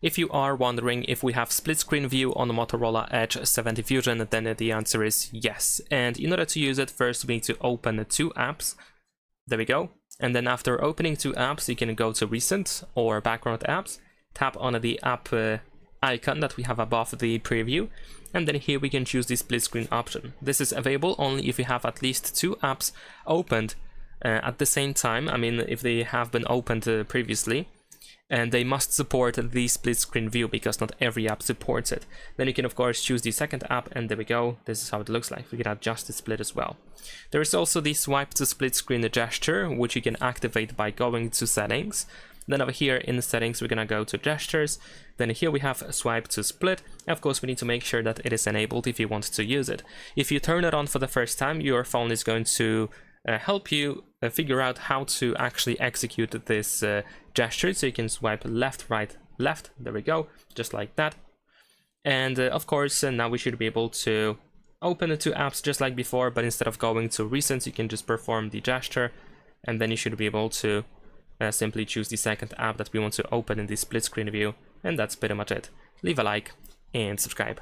If you are wondering if we have split screen view on the Motorola Edge 70 Fusion, then the answer is yes. And in order to use it, first we need to open 2 apps. There we go. And then after opening 2 apps, you can go to Recent or Background Apps, tap on the app icon that we have above the preview, and then here we can choose the split screen option. This is available only if you have at least 2 apps opened at the same time. I mean, if they have been opened previously, and they must support the split screen view because not every app supports it. Then you can of course choose the second app, and there we go. This is how it looks like. We can adjust the split as well. There is also the swipe to split screen gesture, which you can activate by going to settings. Then over here in the settings, we're gonna go to gestures. Then here we have swipe to split. Of course, we need to make sure that it is enabled if you want to use it. If you turn it on for the first time, your phone is going to help you figure out how to actually execute this gesture. So you can swipe left, right, left. There we go, just like that. And of course, now we should be able to open the 2 apps just like before, but instead of going to recent, you can just perform the gesture, and then you should be able to simply choose the second app that we want to open in the split screen view. And that's pretty much it. Leave a like and subscribe.